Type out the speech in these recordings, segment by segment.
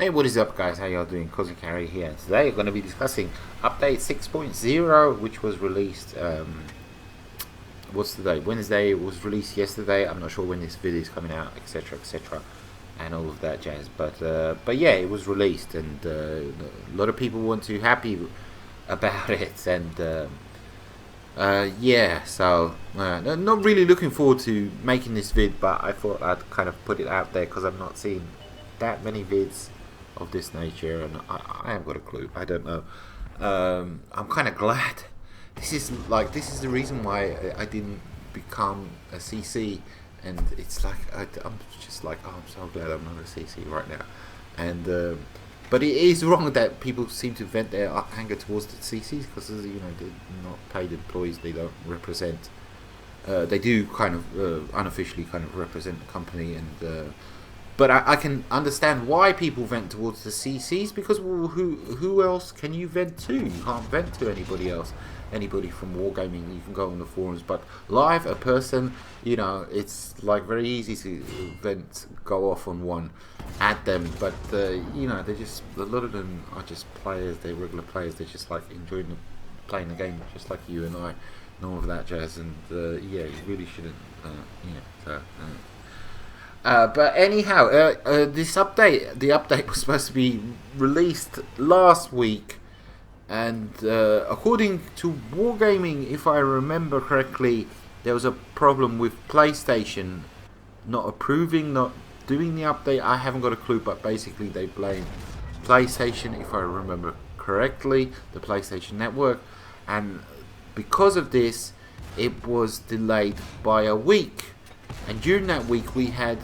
Hey, what is up, guys? How y'all doing? Cozy Carry here. Today we're going to be discussing update 6.0, which was released. What's the day? Wednesday. It was released yesterday. I'm not sure when this video is coming out, etc., etc., and all of that jazz. But yeah, it was released, and a lot of people weren't too happy about it, and yeah. So not really looking forward to making this vid, but I thought I'd kind of put it out there because I've not seen that many vids of this nature, and I haven't got a clue. I don't know. I'm kind of glad. This is the reason why I didn't become a CC, and it's like I'm just like, oh, I'm so glad I'm not a CC right now. And but it is wrong that people seem to vent their anger towards the CCs because they're not paid employees. They don't represent. They do kind of unofficially kind of represent the company, and but I can understand why people vent towards the CCs because, well, who else can you vent to? You can't vent to anybody else, anybody from wargaming. You can go on the forums, but live, a person, it's like very easy to vent, go off on one at them. But they're just, a lot of them are just players. They're regular players. They're just like enjoying playing the game, just like you and I, and all of that jazz. And yeah, you really shouldn't, so. But anyhow, this update, the update was supposed to be released last week, and according to Wargaming, if I remember correctly, there was a problem with PlayStation not approving, not doing the update. I haven't got a clue, but basically they blame PlayStation, if I remember correctly, the PlayStation Network, and because of this, it was delayed by a week. And during that week, we had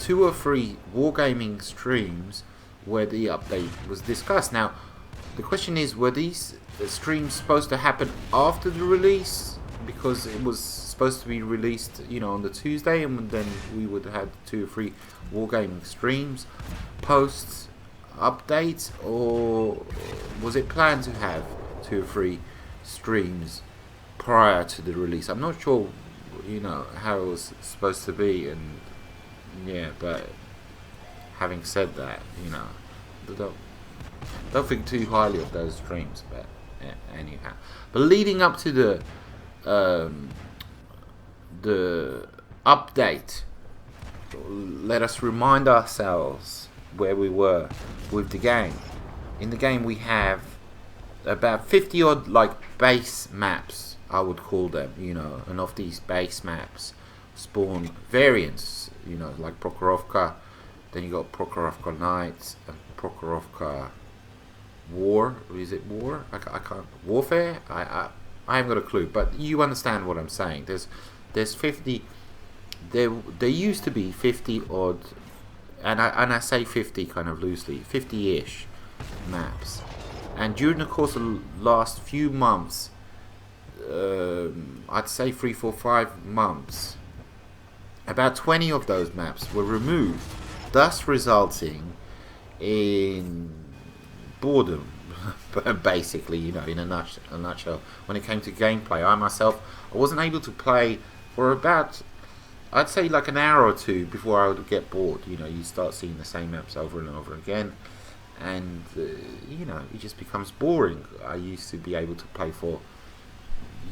2 or 3 wargaming streams where the update was discussed. Now, the question is, were these streams supposed to happen after the release? Because it was supposed to be released, on the Tuesday, and then we would have had 2 or 3 wargaming streams, posts, updates, or was it planned to have 2 or 3 streams prior to the release? I'm not sure how it was supposed to be, and yeah, but having said that, don't think too highly of those streams. But anyhow, but leading up to the update, let us remind ourselves where we were with the game. In the game, we have about 50 odd base maps, I would call them, and of these base maps spawn variants, like Prokhorovka. Then you got Prokhorovka Knights and Prokhorovka War. Is it War? I can't. Warfare? I haven't got a clue, but you understand what I'm saying. There's 50. There used to be 50 odd, and I say 50 kind of loosely, 50-ish maps, and during the course of the last few months, I'd say 3, 4, 5 months, about 20 of those maps were removed, thus resulting in boredom. Basically, in a nutshell. When it came to gameplay, I wasn't able to play for about, I'd say, like an hour or 2 before I would get bored. You start seeing the same maps over and over again, and it just becomes boring. I used to be able to play for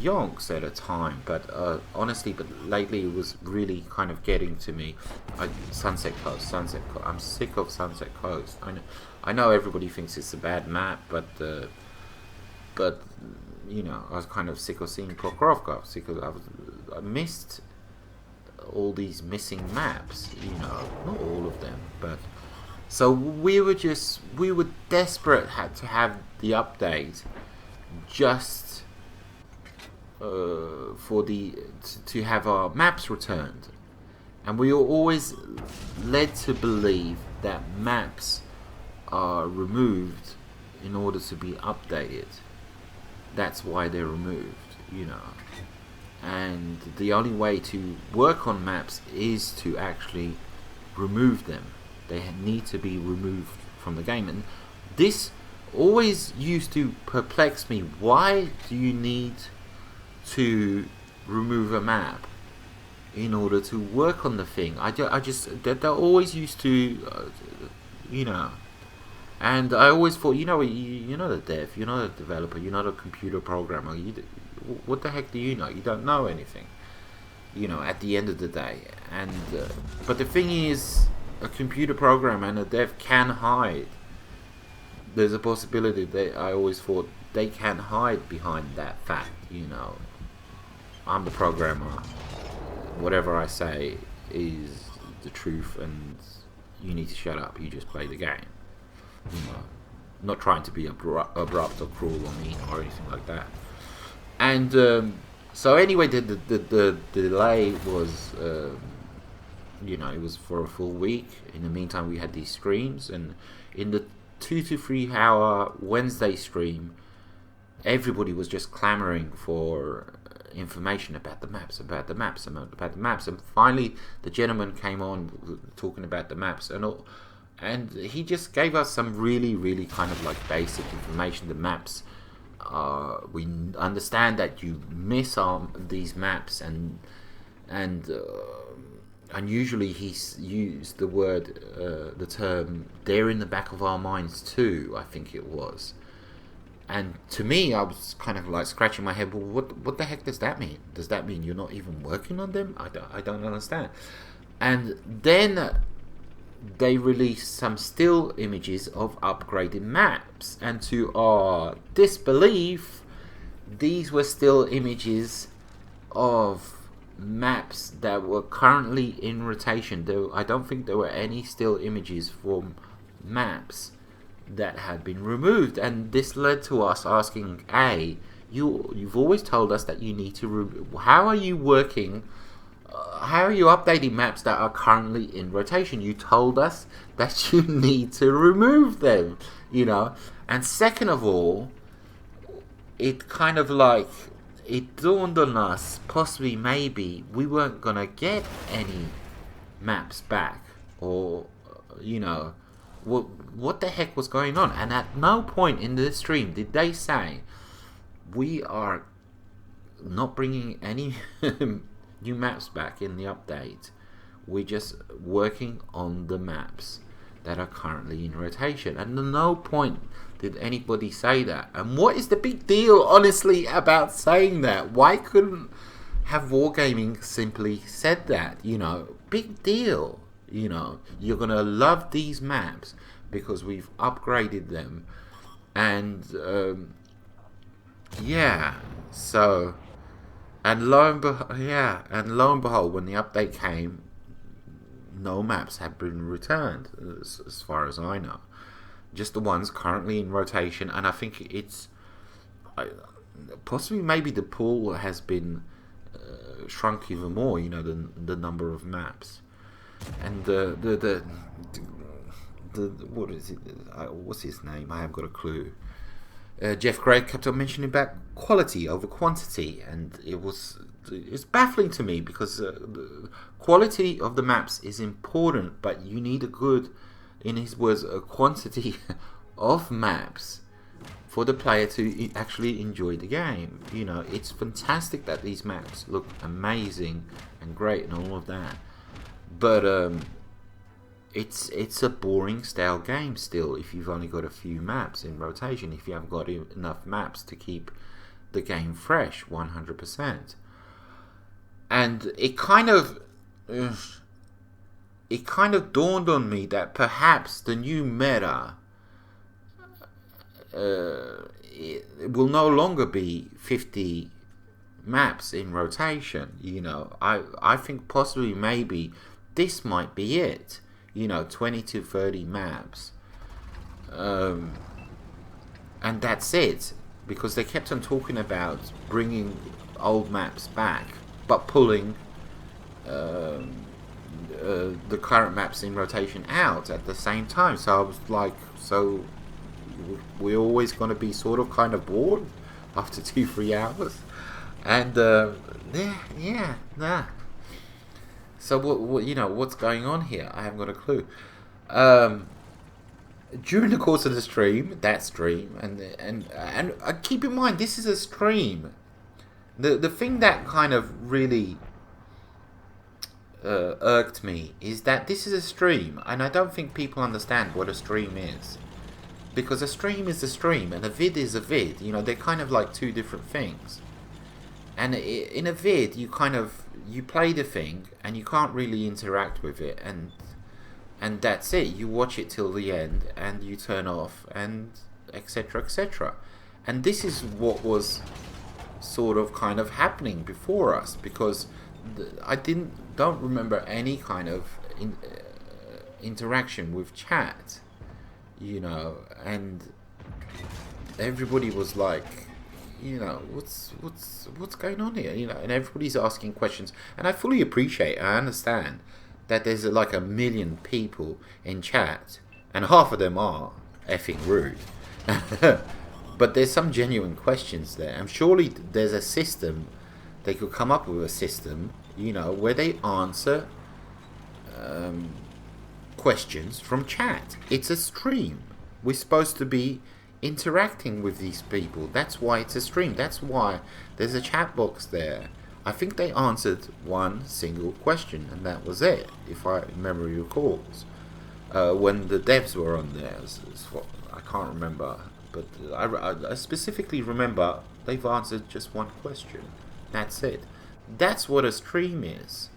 yonks at a time, but honestly, but lately it was really kind of getting to me. Sunset Coast. I'm sick of Sunset Coast. I know everybody thinks it's a bad map, but I was kind of sick of seeing Prokhorovka. I missed all these missing maps. Not all of them, but so we were desperate to have the update just to have our maps returned, and we were always led to believe that maps are removed in order to be updated. That's why they're removed, and the only way to work on maps is to actually remove them. They need to be removed from the game, and this always used to perplex me. Why do you need to remove a map in order to work on the thing? I just that always used to And I always thought, you're not a dev, you're not a developer, you're not a computer programmer. What the heck do you know? You don't know anything. At the end of the day. And but the thing is, a computer programmer and a dev can hide. There's a possibility that I always thought they can hide behind that fact. I'm the programmer. Whatever I say is the truth, and you need to shut up. You just play the game. Not trying to be abrupt or cruel or mean or anything like that. And so anyway, the delay was, it was for a full week. In the meantime, we had these streams, and in the 2 to 3 hour Wednesday stream, everybody was just clamoring for information about the maps, and finally the gentleman came on talking about the maps, and he just gave us some really, really kind of like basic information. The maps, we understand that you miss these maps, and usually he's used the term, they're in the back of our minds too, I think it was. And to me, I was kind of like scratching my head. Well, what the heck does that mean? Does that mean you're not even working on them? I don't understand. And then they released some still images of upgraded maps, and to our disbelief, these were still images of maps that were currently in rotation. Though I don't think there were any still images from maps that had been removed, and this led to us asking, you've always told us that you need to how are you working, how are you updating maps that are currently in rotation? You told us that you need to remove them, and second of all, it kind of like, it dawned on us, possibly maybe we weren't gonna get any maps back, or what the heck was going on. And at no point in the stream did they say, we are not bringing any new maps back in the update, we're just working on the maps that are currently in rotation. And at no point did anybody say that. And what is the big deal, honestly, about saying that? Why couldn't have Wargaming simply said that? Big deal. You're gonna love these maps because we've upgraded them. And so, and lo and behold, when the update came, no maps have been returned, as far as I know. Just the ones currently in rotation, and I think it's possibly maybe the pool has been shrunk even more. The number of maps, and the what is it? What's his name? I haven't got a clue. Jeff Gray kept on mentioning about quality over quantity, and it's baffling to me, because the quality of the maps is important, but you need in his words, a quantity of maps for the player to actually enjoy the game. It's fantastic that these maps look amazing and great and all of that, but it's a boring, stale game still if you've only got a few maps in rotation, if you haven't got enough maps to keep the game fresh 100%. And it kind of dawned on me that perhaps the new meta it will no longer be 50 maps in rotation. I think possibly maybe this might be it. 20 to 30 maps, and that's it, because they kept on talking about bringing old maps back but pulling the current maps in rotation out at the same time. So I was like, so we're always going to be sort of kind of bored after 2-3 hours, and nah. So what's going on here? I haven't got a clue. During the course of the stream, and keep in mind, this is a stream. The thing that kind of really irked me is that this is a stream, and I don't think people understand what a stream is. because a stream is a stream and a vid is a vid. You know, they're kind of like two different things. And in a vid, you play the thing and you can't really interact with it, and that's it. You watch it till the end and you turn off, and etc, etc. And this is what was sort of kind of happening before us, because I don't remember any kind of interaction with chat, you know, and everybody was like, you know, what's going on here, you know, and everybody's asking questions, and I fully appreciate, I understand that there's like a million people in chat, and half of them are effing rude. But there's some genuine questions there, and surely there's a system, they could come up with a system, you know, where they answer questions from chat. It's a stream. We're supposed to be interacting with these people. That's why it's a stream. That's why there's a chat box there. I think they answered one single question, and that was it, if I memory recalls. When the devs were on there, I can't remember, but I specifically remember they've answered just one question. That's it. That's what a stream is.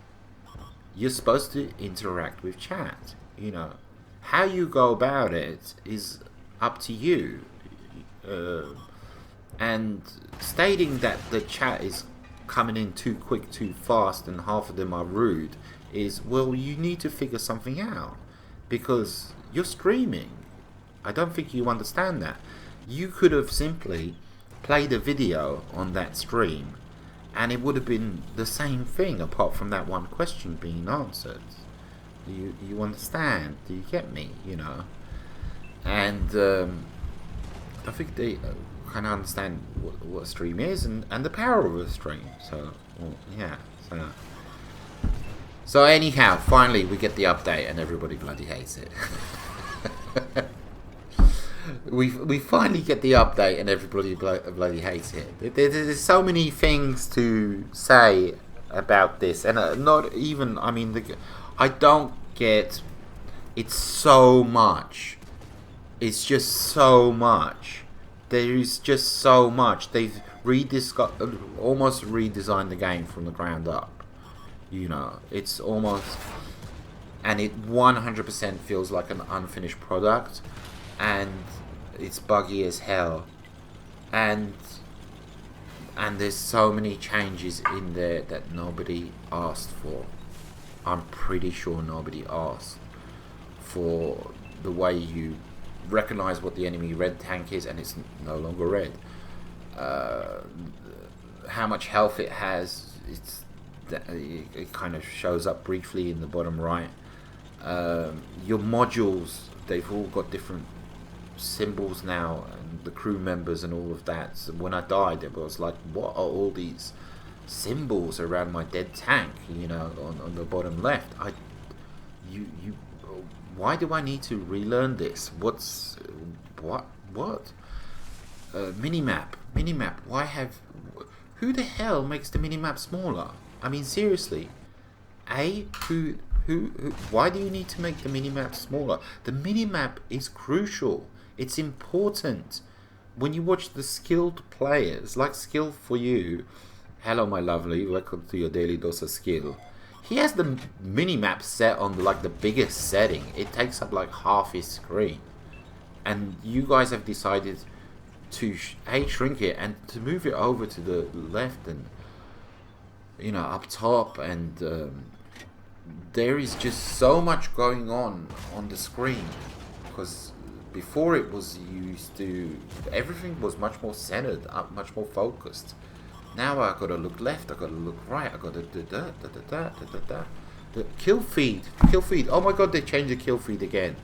You're supposed to interact with chat. You know, how you go about it is up to you. And stating that the chat is coming in too quick, too fast, and half of them are rude is, well, you need to figure something out, because you're streaming. I don't think you understand that. You could have simply played a video on that stream and it would have been the same thing, apart from that one question being answered. You understand? Do you get me? You know? And I think they kind of understand what a stream is, and the power of a stream. So, well, yeah. So anyhow, finally we get the update, and everybody bloody hates it. we finally get the update, and everybody bloody hates it. There's so many things to say about this, and not even. I mean, I don't get. It's so much. It's just so much. There is just so much. They've almost redesigned the game from the ground up. You know, it's almost, and it 100% feels like an unfinished product, and it's buggy as hell, and there's so many changes in there that nobody asked for. I'm pretty sure nobody asked for the way you recognize what the enemy red tank is, and it's no longer red. How much health it has, it kind of shows up briefly in the bottom right. Your modules, they've all got different symbols now, and the crew members and all of that. So when I died, it was like, what are all these symbols around my dead tank, you know, on the bottom left? Why do I need to relearn this? What? Minimap. Who the hell makes the minimap smaller? I mean, seriously. Who? Why do you need to make the minimap smaller? The minimap is crucial. It's important. When you watch the skilled players, like Skill for You, hello my lovely, welcome to your daily dose of skill. He has the minimap set on like the biggest setting. It takes up like half his screen, and you guys have decided to shrink it and to move it over to the left and, you know, up top, and there is just so much going on the screen, because before it was used to, everything was much more centered up, much more focused. Now I gotta look left, I gotta look right, I gotta do that. The kill feed. Oh my god, they changed the kill feed again.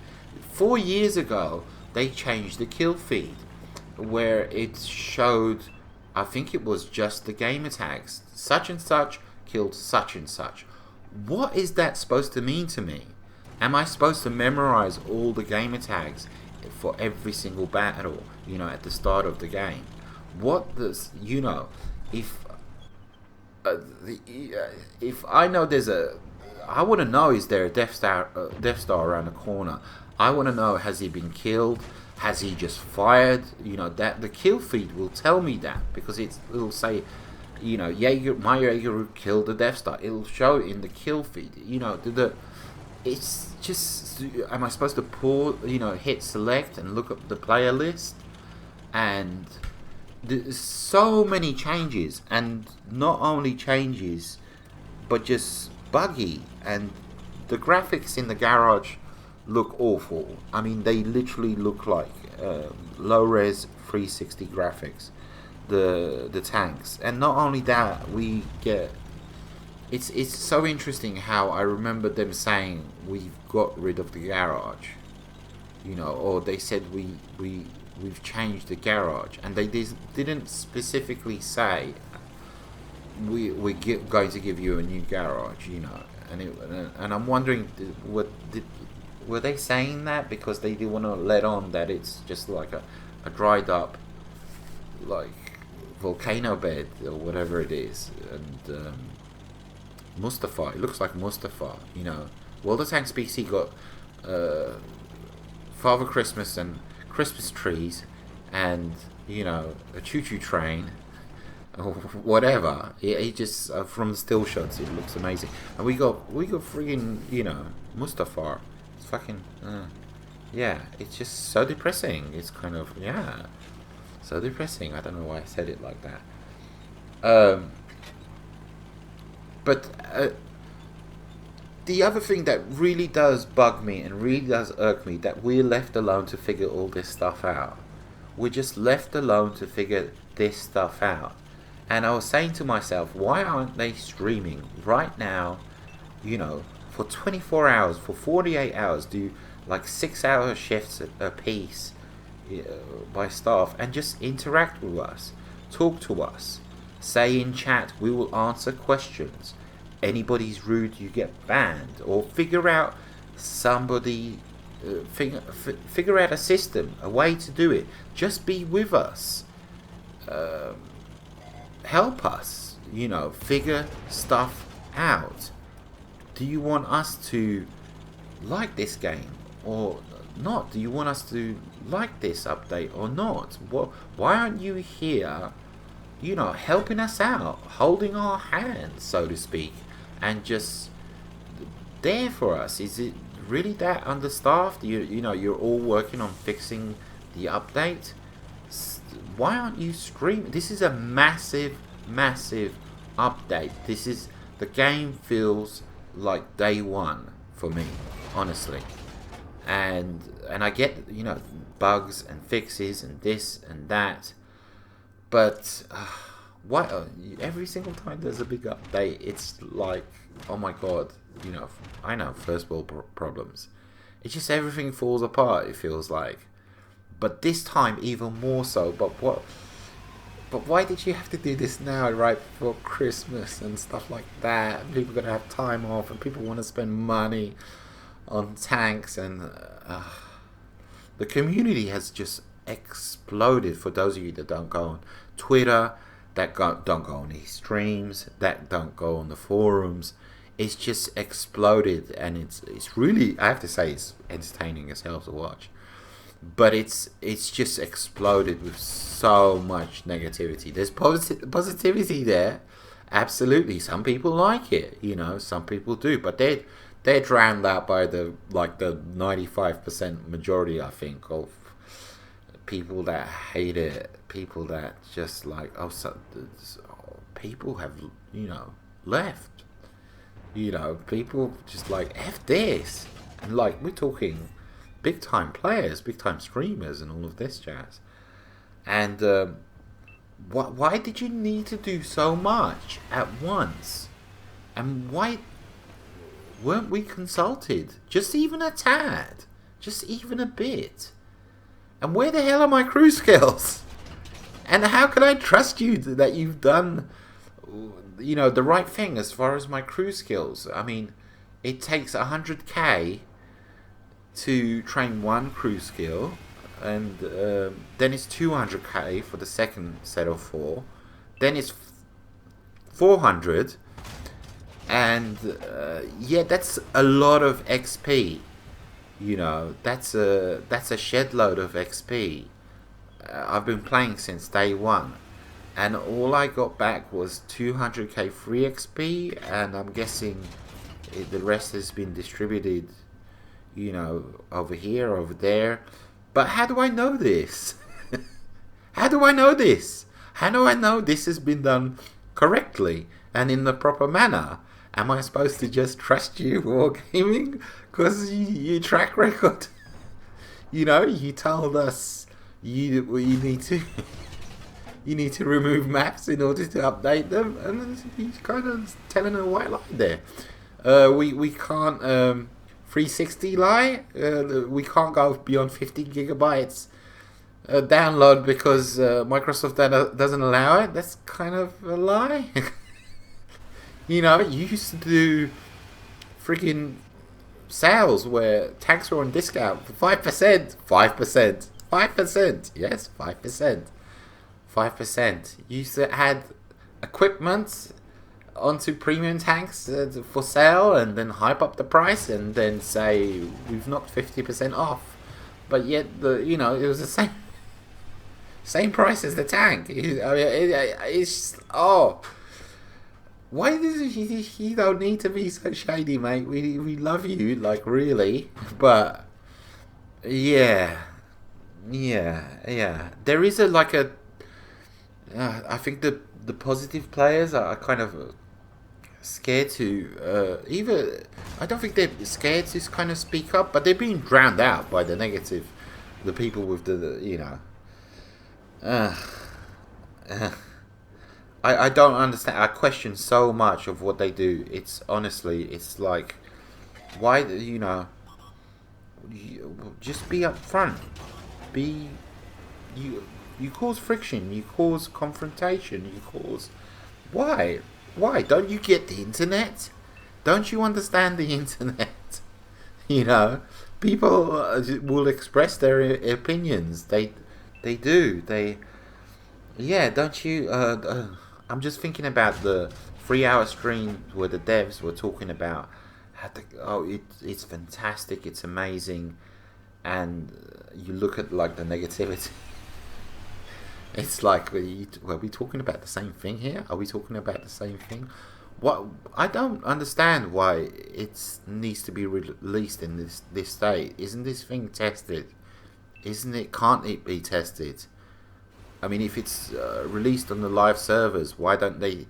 4 years ago, they changed the kill feed, where it showed, I think it was just the gamer tags. Such and such killed such and such. What is that supposed to mean to me? Am I supposed to memorize all the gamer tags for every single battle, you know, at the start of the game? What does, you know, if I know there's I want to know, is there a Death Star around the corner? I want to know, has he been killed? Has he just fired? You know, that the kill feed will tell me that, because it'll say, you know, my Jaeger killed the Death Star. It'll show it in the kill feed. You know, it's just, am I supposed to hit select and look up the player list? And there's so many changes, and not only changes, but just buggy. And the graphics in the garage look awful. I mean, they literally look like low res 360 graphics. The tanks, and not only that, we get. It's so interesting how I remember them saying we've got rid of the garage, you know, or they said we've changed the garage, and they didn't specifically say we're going to give you a new garage, you know. And I'm wondering, were they saying that because they didn't want to let on that it's just like a dried up, like, volcano bed or whatever it is? And Mustafa, it looks like Mustafa, you know. World of Tanks PC got Father Christmas and Christmas trees, and, you know, a choo-choo train or whatever. It just from the still shots, it looks amazing. And we got friggin', you know, Mustafa. It's fucking yeah. It's just so depressing. It's kind of, yeah, so depressing. I don't know why I said it like that. But the other thing that really does bug me and really does irk me, that we're left alone to figure all this stuff out. We're just left alone to figure this stuff out. And I was saying to myself, why aren't they streaming right now, you know, for 24 hours, for 48 hours, do like 6-hour shifts a piece by staff, and just interact with us, talk to us, say in chat, we will answer questions. Anybody's rude, you get banned, or figure out somebody, figure out a system, a way to do it. Just be with us, help us, you know, figure stuff out. Do you want us to like this game or not? Do you want us to like this update or not? Why aren't you here, you know, helping us out, holding our hands, so to speak, and just there for us? Is it really that understaffed? You know, you're all working on fixing the update. Why aren't you streaming? This is a massive update. The game feels like day one for me, honestly. And I get, you know, bugs and fixes and this and that, but why every single time there's a big update, it's like, oh my god, you know, I know, first world problems. It's just everything falls apart, it feels like. But this time even more so. But why did you have to do this now, right before Christmas and stuff like that? People are gonna have time off, and people want to spend money on tanks, and the community has just exploded. For those of you that don't go on Twitter, that don't go on these streams, that don't go on the forums, it's just exploded, and it's really, I have to say, it's entertaining as hell to watch. But it's just exploded with so much negativity. There's positivity there, absolutely. Some people like it, you know, some people do, but they're drowned out by the 95% majority, I think, of people that hate it, people that just like, people have, you know, left, you know, people just like, F this, and like, we're talking big time players, big time streamers, and all of this jazz. And why did you need to do so much at once? And why weren't we consulted? Just even a tad, just even a bit. And where the hell are my crew skills? And how can I trust you that you've done, you know, the right thing as far as my crew skills? I mean, it takes 100k to train one crew skill, and then it's 200k for the second set of 4, then it's 400, and yeah, that's a lot of XP. You know, that's a shed load of XP. I've been playing since day one, and all I got back was 200k free XP, and I'm guessing the rest has been distributed, you know, over here, over there. But how do I know this? How do I know this? How do I know this has been done correctly and in the proper manner? Am I supposed to just trust you, Wargaming? Because you track record, you know, you told us you need to you need to remove maps in order to update them, and he's kind of telling a white lie there. We can't 360 lie. We can't go beyond 50 gigabytes download because Microsoft doesn't allow it. That's kind of a lie. You know, you used to do freaking sales where tanks were on discount for 5%, 5%, 5%. Yes, 5%. 5%. You used to add equipment onto premium tanks for sale and then hype up the price and then say we've knocked 50% off. But yet it was the same price as the tank. It's why does he don't need to be so shady, mate? We love you, like, really, but yeah. There is I think the positive players are kind of scared to either. I don't think they're scared to kind of speak up, but they're being drowned out by the negative, the people with I don't understand. I question so much of what they do. It's honestly, it's like, why just be upfront. You cause friction. You cause confrontation. You cause why don't you get the internet? Don't you understand the internet? People will express their opinions. They do. Don't you? I'm just thinking about the 3-hour stream where the devs were talking about it's fantastic, it's amazing, and you look at like the negativity. It's like, were we talking about the same thing here? Are we talking about the same thing? What I don't understand why it needs to be released in this state. Isn't this thing tested? Isn't it? Can't it be tested? I mean, if it's released on the live servers, why don't they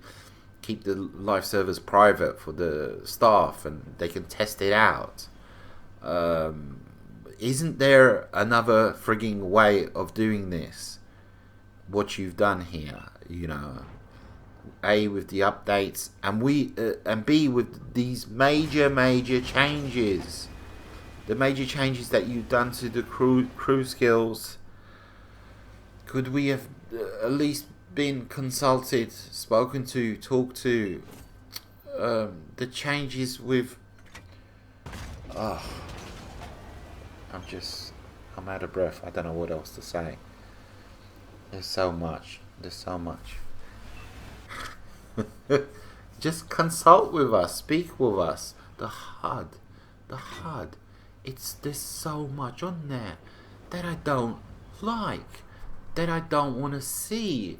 keep the live servers private for the staff and they can test it out? Isn't there another frigging way of doing this? What you've done here, A, with the updates, and B, with these major changes. The major changes that you've done to the crew skills. Could we have at least been consulted, spoken to, talked to? The changes with... I'm out of breath. I don't know what else to say. There's so much. Just consult with us. Speak with us. The HUD. There's so much on there that I don't like. That I don't want to see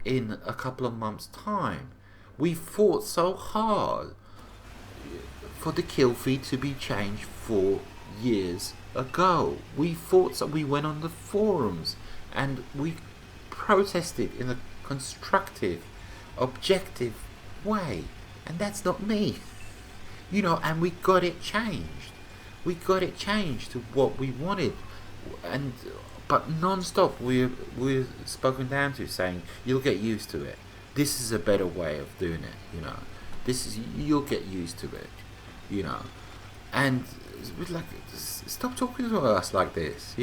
in a couple of months' time. We fought so hard for the kill feed to be changed 4 years ago. We went on the forums and we protested in a constructive, objective way. And that's not me. And we got it changed. We got it changed to what we wanted. But non-stop we're spoken down to, saying you'll get used to it. This is a better way of doing it. You'll get used to it. And like, stop talking to us like this.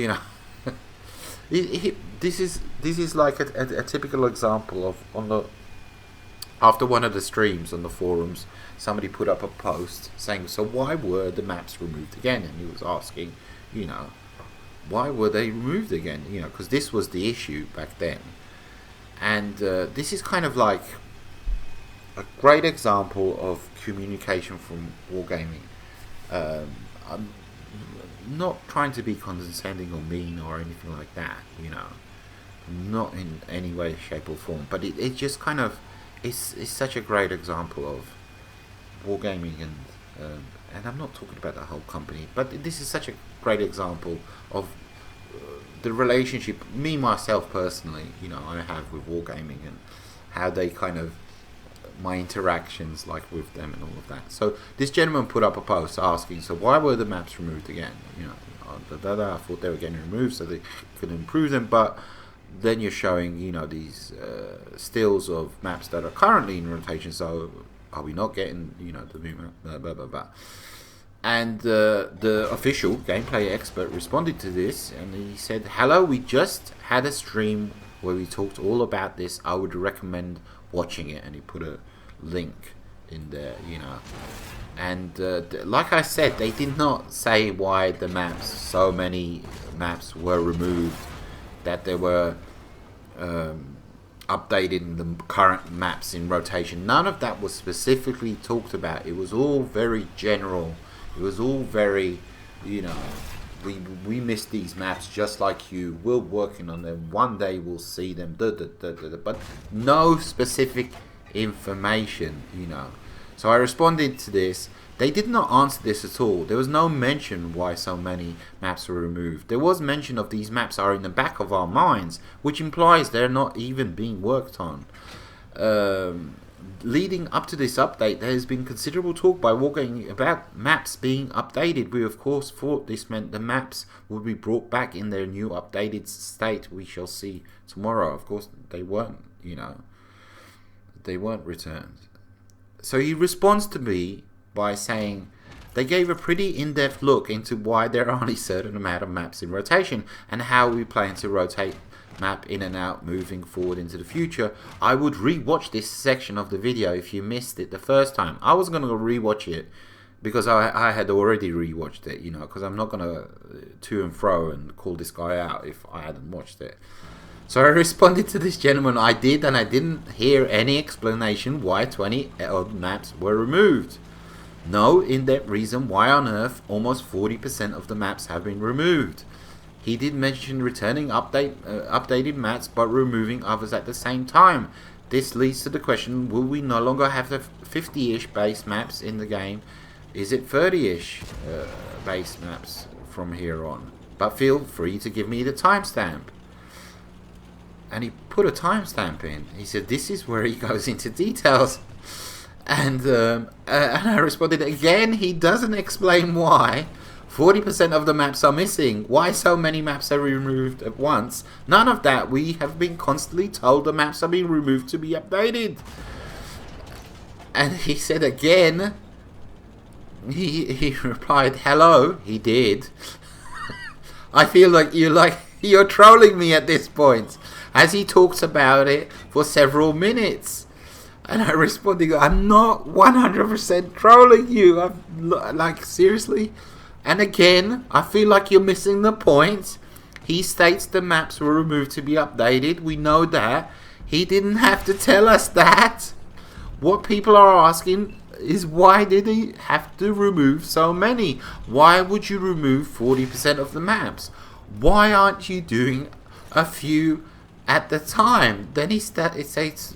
This is like a typical example of after one of the streams on the forums, somebody put up a post saying, so why were the maps removed again? And he was asking, why were they removed again? Because this was the issue back then. And this is kind of like a great example of communication from wargaming. not trying to be condescending or mean or anything like that, not in any way, shape or form, but it just kind of it's such a great example of wargaming, and I'm not talking about the whole company, but this is such a great example of the relationship me myself personally, I have with wargaming, and how they kind of my interactions like with them and all of that. So this gentleman put up a post asking, so why were the maps removed again? I thought they were getting removed so they could improve them, but then you're showing these stills of maps that are currently in rotation, so are we not getting the new map, blah blah blah blah. And the official gameplay expert responded to this, and he said, hello, we just had a stream where we talked all about this. I would recommend watching it, and he put a link in there, and like I said, they did not say why so many maps were removed, that they were updating the current maps in rotation. None of that was specifically talked about. It was all very general. It was all very, we missed these maps just like you. We're working on them. One day we'll see them. But no specific information, So I responded to this. They did not answer this at all. There was no mention why so many maps were removed. There was mention of these maps are in the back of our minds, which implies they're not even being worked on. Leading up to this update, there has been considerable talk by Wargaming about maps being updated. We of course thought this meant the maps would be brought back in their new updated state. We shall see tomorrow. Of course they weren't, they weren't returned. So he responds to me by saying they gave a pretty in-depth look into why there are only a certain amount of maps in rotation and how we plan to rotate map in and out moving forward into the future. I would re-watch this section of the video if you missed it the first time. I was going to re-watch it because I had already re-watched it, because I'm not going to and fro and call this guy out if I hadn't watched it. So I responded to this gentleman, I did, and I didn't hear any explanation why 20 odd maps were removed. No in-depth reason why on earth almost 40% of the maps have been removed. He did mention returning updated maps but removing others at the same time. This leads to the question, will we no longer have the 50-ish base maps in the game? Is it 30-ish base maps from here on? But feel free to give me the timestamp. And he put a timestamp in. He said this is where he goes into details. And I responded again, he doesn't explain why 40% of the maps are missing. Why so many maps are removed at once? None of that. We have been constantly told the maps are being removed to be updated. And he said again, he replied, hello. He did. I feel like you're trolling me at this point, as he talks about it for several minutes. And I responded, I'm not 100% trolling you. I'm like, seriously? And again, I feel like you're missing the point. He states the maps were removed to be updated. We know that. He didn't have to tell us that. What people are asking is, why did he have to remove so many? Why would you remove 40% of the maps? Why aren't you doing a few at the time? Then it says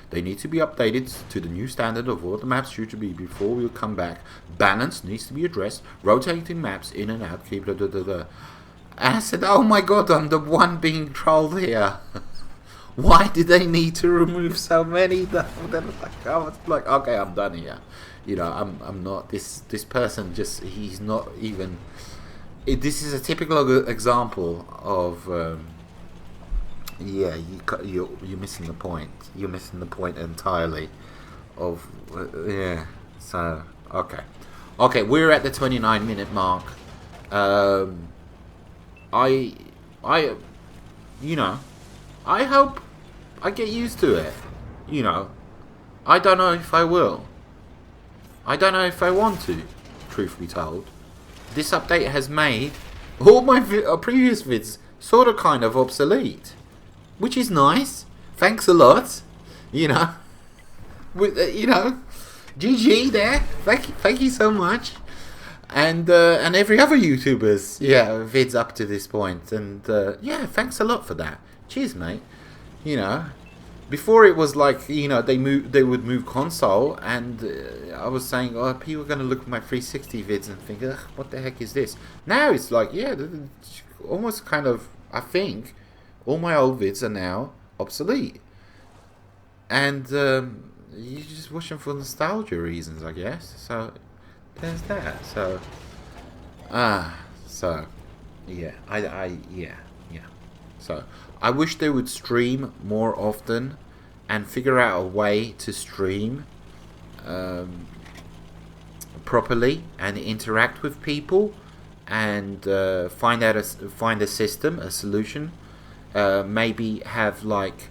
they need to be updated to the new standard of what the maps should be before we'll come back. Balance needs to be addressed. Rotating maps in and out. Keep blah, blah, blah, blah. And I said, oh my god, I'm the one being trolled here. Why did they need to remove so many? I was like, okay, I'm done here. I'm not this person. Just he's not even. This is a typical example of. Yeah, you're missing the point. You're missing the point entirely. Of yeah. So okay. We're at the 29-minute mark. I hope I get used to it. I don't know if I will. I don't know if I want to. Truth be told, this update has made all my previous vids sort of kind of obsolete. Which is nice. Thanks a lot. GG there. Thank you so much. and every other YouTuber's vids up to this point. And thanks a lot for that. Cheers, mate. You know, before it was like, they would move console, and I was saying, oh, people are going to look at my 360 vids and think, ugh, what the heck is this? Now it's like, almost kind of, I think all my old vids are now obsolete, and you just watch them for nostalgia reasons, I guess. So there's that. So So I wish they would stream more often and figure out a way to stream properly and interact with people, and find a system, a solution. Maybe have like,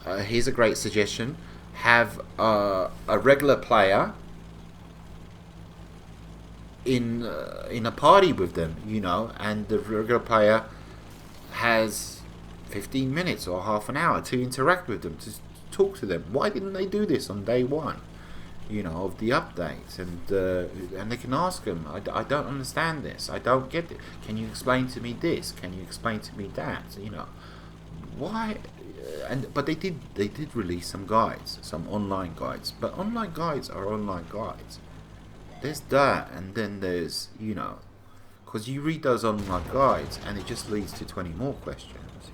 here's a great suggestion: have a regular player in a party with them, and the regular player has 15 minutes or half an hour to interact with them, to talk to them. Why didn't they do this on day one, of the updates? And they can ask them, I don't understand this. I don't get it. Can you explain to me this? Can you explain to me that? Why? But they did release some guides, some online guides. But online guides are online guides. There's that, and then there's, because you read those online guides and it just leads to 20 more questions,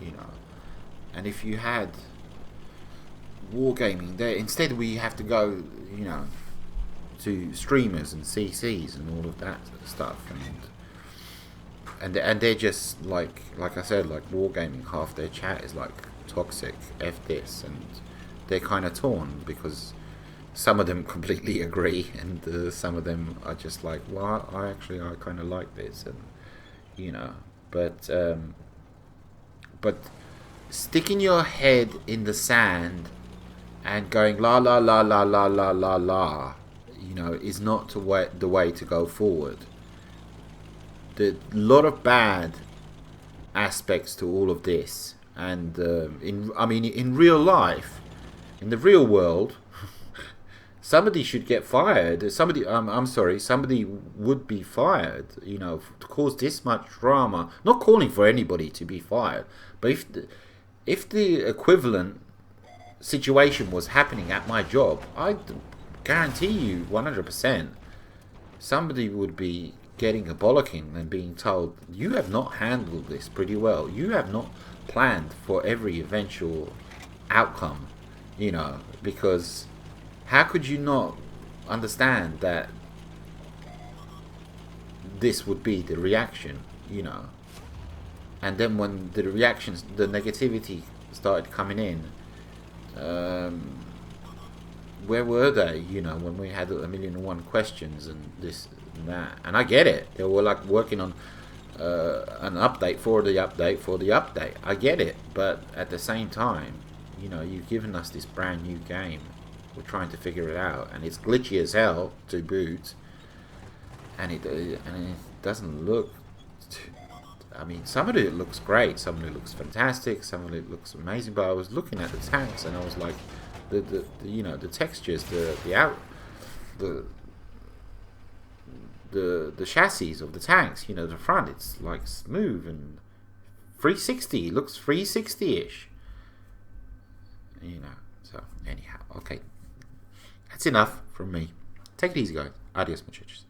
And if you had wargaming there, instead we have to go, to streamers and CCs and all of that stuff, and they're just like I said, like wargaming, half their chat is like toxic, F this, and they're kind of torn because some of them completely agree, and some of them are just like, well, I kind of like this, and but sticking your head in the sand and going la la la la la la la la, is not the way to go forward. There's a lot of bad aspects to all of this, and in real life, in the real world, somebody should get fired. Somebody would be fired, to cause this much drama. Not calling for anybody to be fired, but if the equivalent situation was happening at my job, I guarantee you 100% somebody would be getting a bollocking and being told, you have not handled this pretty well. You have not planned for every eventual outcome, because how could you not understand that this would be the reaction, And then when the reactions, the negativity started coming in, where were they, when we had 1,000,001 questions and this and that? And I get it. They were like working on an update for the update for the update. I get it. But at the same time, you've given us this brand new game. We're trying to figure it out, and it's glitchy as hell to boot, and it doesn't look. Some of it looks great, some of it looks fantastic, some of it looks amazing. But I was looking at the tanks, and I was like, the textures, the chassis of the tanks, the front, it's like smooth and 360. It looks 360-ish, So anyhow, okay. That's enough from me. Take it easy, guys. Adios, muchachos.